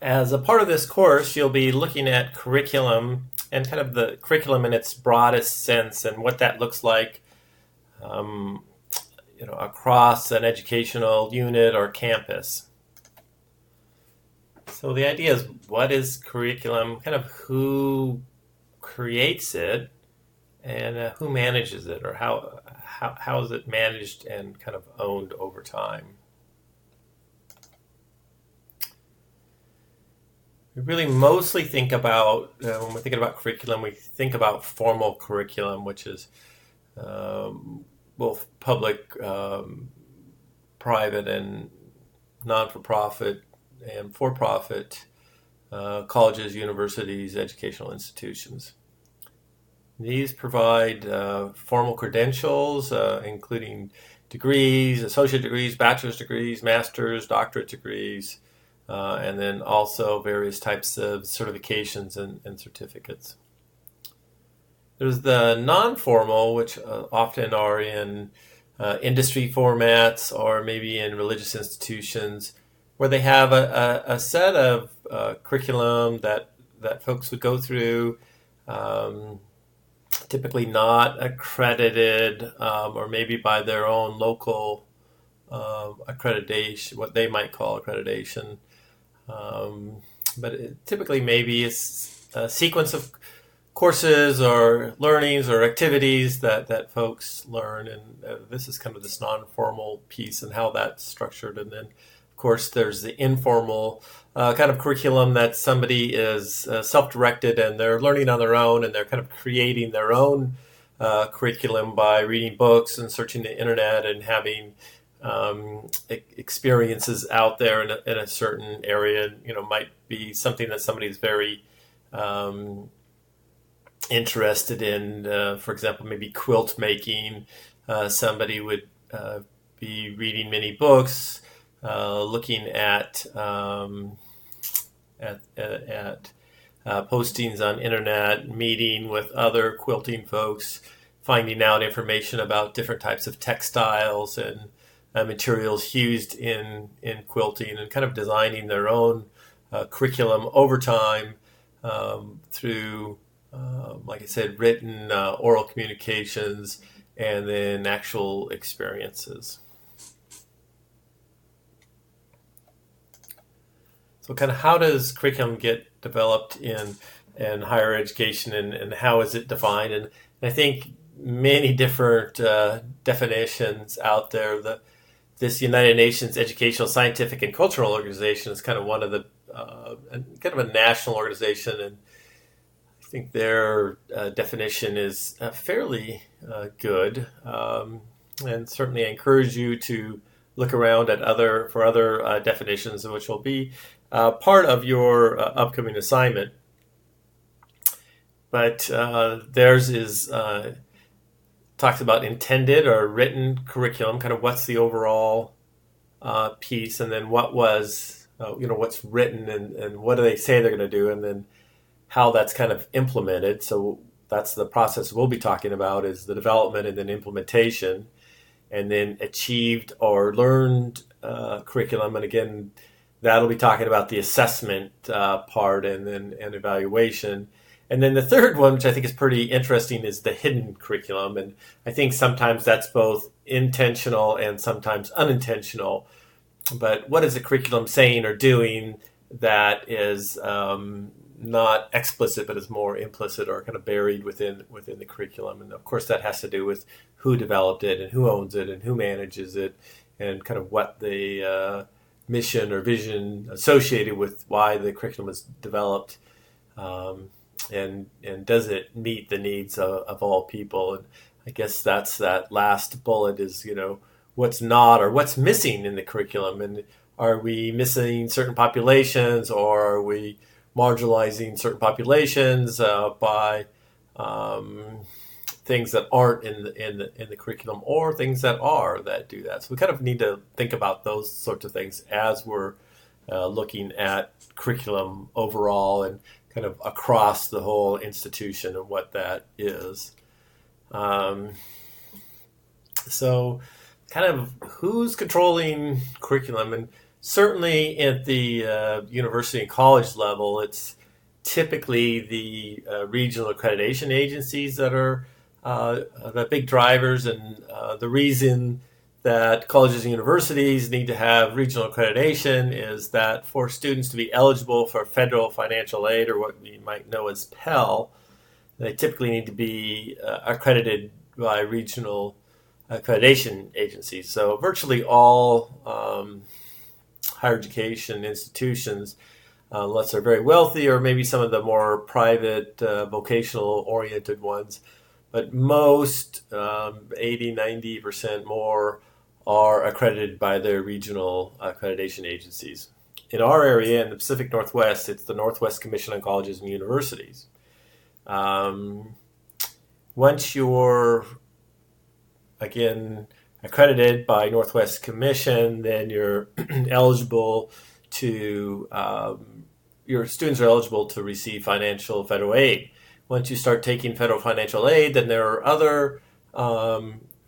As a part of this course, you'll be looking at curriculum and kind of the curriculum in its broadest sense and what that looks like, um, across an educational unit or campus. So the idea is, what is curriculum? Kind of who creates it, and who manages it, or how is it managed and kind of owned over time. We really mostly think about, when we're thinking about curriculum, we think about formal curriculum, which is both public, private, and non-for-profit and for-profit colleges, universities, educational institutions. These provide formal credentials, including degrees, associate degrees, bachelor's degrees, master's, doctorate degrees, and then also various types of certifications and certificates. There's the non-formal, which often are in industry formats or maybe in religious institutions, where they have a set of curriculum that folks would go through, typically not accredited, or maybe by their own local accreditation, what they might call accreditation. But typically maybe it's a sequence of courses or learnings or activities that folks learn. And this is kind of this non-formal piece and how that's structured. And then, of course, there's the informal kind of curriculum that somebody is self-directed and they're learning on their own, and they're kind of creating their own curriculum by reading books and searching the internet and having experiences out there in a certain area. Might be something that somebody's very interested in. For example, maybe quilt making. Somebody would be reading many books, looking at postings on internet, meeting with other quilting folks, finding out information about different types of textiles and materials used in quilting, and kind of designing their own curriculum over time through, like I said, written, oral communications, and then actual experiences. So kind of how does curriculum get developed in higher education, and how is it defined? And I think many different definitions out there. This United Nations Educational, Scientific, and Cultural Organization is kind of one of the kind of a national organization, and I think their definition is fairly good. And certainly I encourage you to look around at other definitions, which will be part of your upcoming assignment. But theirs is talks about intended or written curriculum, kind of what's the overall piece, and then what's written, and what do they say they're going to do, and then how that's kind of implemented. So that's the process we'll be talking about, is the development and then implementation, and then achieved or learned curriculum. And again, that'll be talking about the assessment part and evaluation. And then the third one, which I think is pretty interesting, is the hidden curriculum. And I think sometimes that's both intentional and sometimes unintentional. But what is the curriculum saying or doing that is not explicit, but is more implicit or kind of buried within the curriculum? And of course, that has to do with who developed it and who owns it and who manages it, and kind of what the mission or vision associated with why the curriculum was developed. And does it meet the needs of all people? And I guess that's that last bullet is, what's not or what's missing in the curriculum. And are we missing certain populations, or are we marginalizing certain populations by things that aren't in the curriculum, or things that are that do that? So we kind of need to think about those sorts of things as we're looking at curriculum overall, and kind of across the whole institution, and what that is. So kind of who's controlling curriculum? And certainly at the university and college level, it's typically the regional accreditation agencies that are the big drivers, and the reason that colleges and universities need to have regional accreditation is that for students to be eligible for federal financial aid, or what we might know as Pell, they typically need to be accredited by regional accreditation agencies. So virtually all higher education institutions, unless they're very wealthy, or maybe some of the more private vocational oriented ones, but most 80-90% more are accredited by their regional accreditation agencies. In our area, in the Pacific Northwest, it's the Northwest Commission on Colleges and Universities. Once you're, again, accredited by Northwest Commission, then you're eligible to, your students are eligible to receive financial federal aid. Once you start taking federal financial aid, then there are other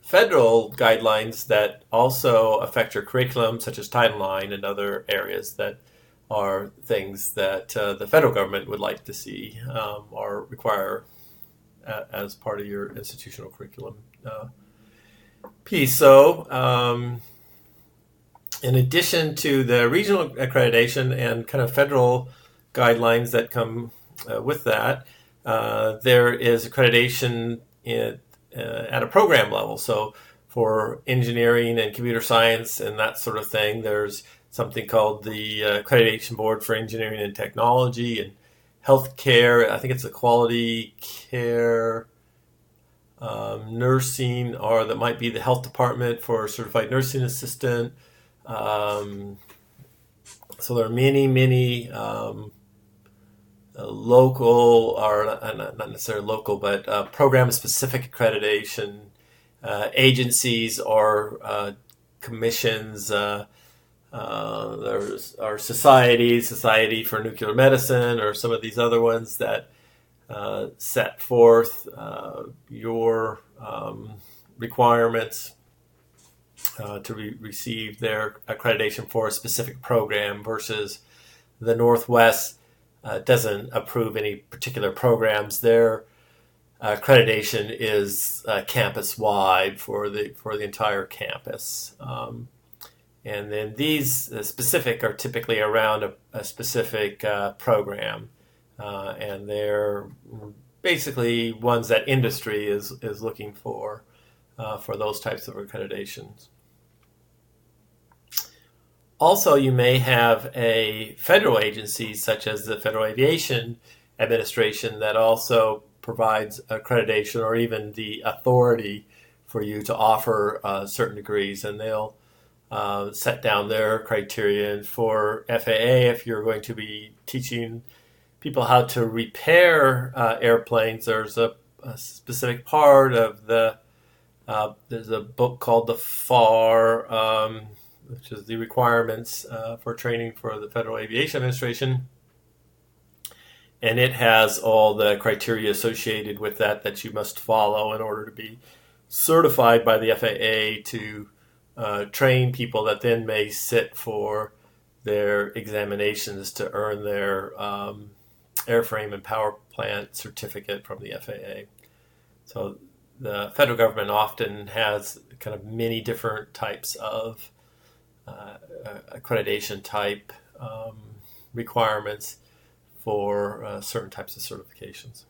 federal guidelines that also affect your curriculum, such as Title IX and other areas that are things that the federal government would like to see or require as part of your institutional curriculum piece. So in addition to the regional accreditation and kind of federal guidelines that come with that, there is accreditation at a program level. So for engineering and computer science and that sort of thing, there's something called the Accreditation Board for Engineering and Technology. And healthcare, I think it's the Quality Care Nursing, or that might be the Health Department for Certified Nursing Assistant. So there are many local, or not necessarily local, but program-specific accreditation agencies or commissions. There's our Society for Nuclear Medicine, or some of these other ones that set forth your requirements to receive their accreditation for a specific program, versus the Northwest doesn't approve any particular programs. Their accreditation is campus-wide for the entire campus. And then these specific are typically around a specific program, and they're basically ones that industry is looking for those types of accreditations. Also, you may have a federal agency, such as the Federal Aviation Administration, that also provides accreditation, or even the authority for you to offer certain degrees, and they'll set down their criteria. For FAA, if you're going to be teaching people how to repair airplanes, there's a specific part of there's a book called the FAR, which is the requirements for training for the Federal Aviation Administration. And it has all the criteria associated with that you must follow in order to be certified by the FAA to train people that then may sit for their examinations to earn their airframe and power plant certificate from the FAA. So the federal government often has kind of many different types of accreditation type requirements for certain types of certifications.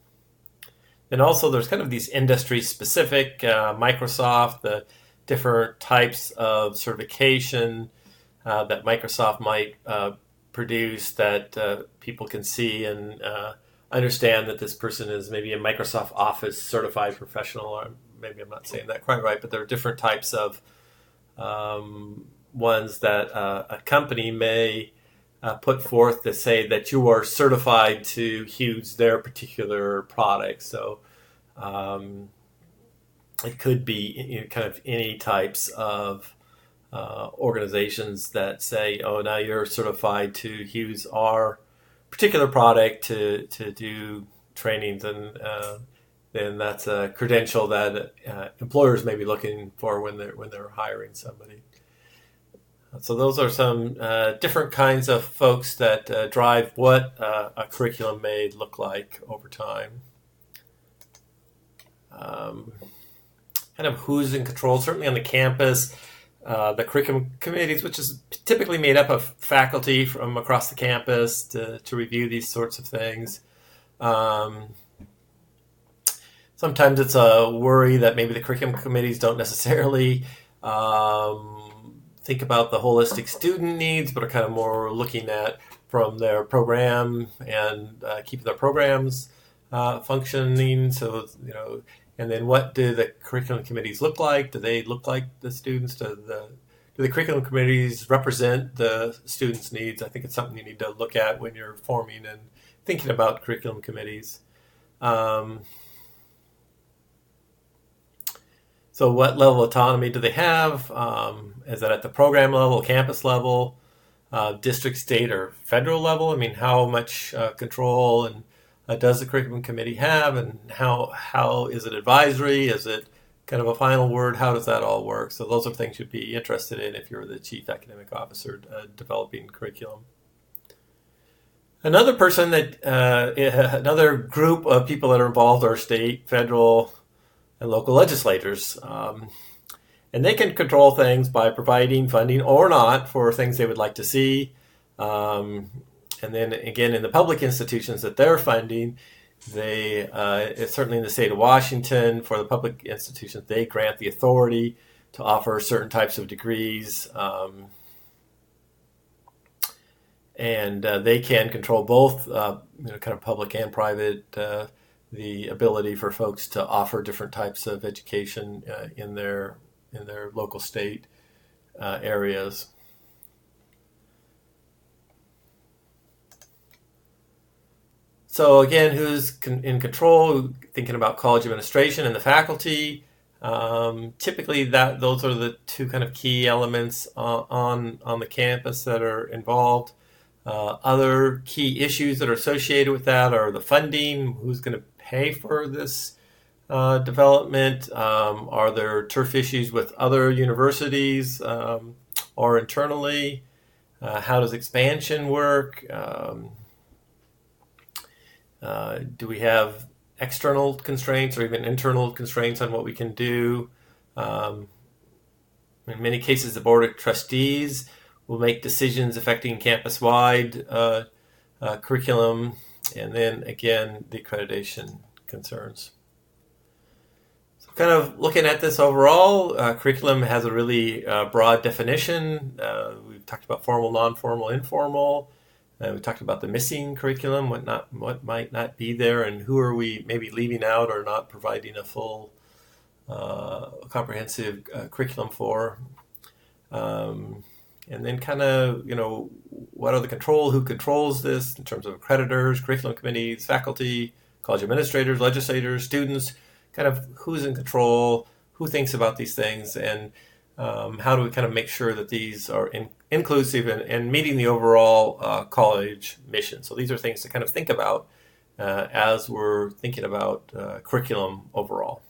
And also there's kind of these industry specific, Microsoft, the different types of certification that Microsoft might produce that people can see and understand that this person is maybe a Microsoft Office certified professional, or maybe I'm not saying that quite right, but there are different types of ones that a company may put forth to say that you are certified to use their particular product. So it could be kind of any types of organizations that say, oh, now you're certified to use our particular product to do trainings, and then that's a credential that employers may be looking for when they're hiring somebody. So those are some different kinds of folks that drive what a curriculum may look like over time. Kind of who's in control, certainly on the campus, the curriculum committees, which is typically made up of faculty from across the campus to review these sorts of things. Sometimes it's a worry that maybe the curriculum committees don't necessarily think about the holistic student needs, but are kind of more looking at from their program and keeping their programs functioning. So, and then what do the curriculum committees look like? Do they look like the students? Do the curriculum committees represent the students' needs? I think it's something you need to look at when you're forming and thinking about curriculum committees. So what level of autonomy do they have? Is that at the program level, campus level, district, state, or federal level? I mean, how much control and does the curriculum committee have, and how is it advisory? Is it kind of a final word? How does that all work? So those are things you'd be interested in if you're the chief academic officer developing curriculum. Another person another group of people that are involved are state, federal, and local legislators. And they can control things by providing funding or not for things they would like to see. And then again, in the public institutions that they're funding, certainly in the state of Washington, for the public institutions, they grant the authority to offer certain types of degrees. And they can control both, kind of public and private, the ability for folks to offer different types of education in their local state areas. So again, who's in control? Thinking about college administration and the faculty. Typically, those are the two kind of key elements on the campus that are involved. Other key issues that are associated with that are the funding. Who's going to pay for this development? Are there turf issues with other universities or internally? How does expansion work? Do we have external constraints or even internal constraints on what we can do? In many cases, the Board of Trustees will make decisions affecting campus-wide curriculum, and then again, the accreditation concerns. So kind of looking at this overall, curriculum has a really broad definition. We've talked about formal, non-formal, informal. We talked about the missing curriculum, what might not be there, and who are we maybe leaving out or not providing a full, comprehensive curriculum for. And then kind of, what are the who controls this in terms of accreditors, curriculum committees, faculty, college administrators, legislators, students, kind of who's in control, who thinks about these things, and how do we kind of make sure that these are inclusive and meeting the overall college mission. So these are things to kind of think about as we're thinking about curriculum overall.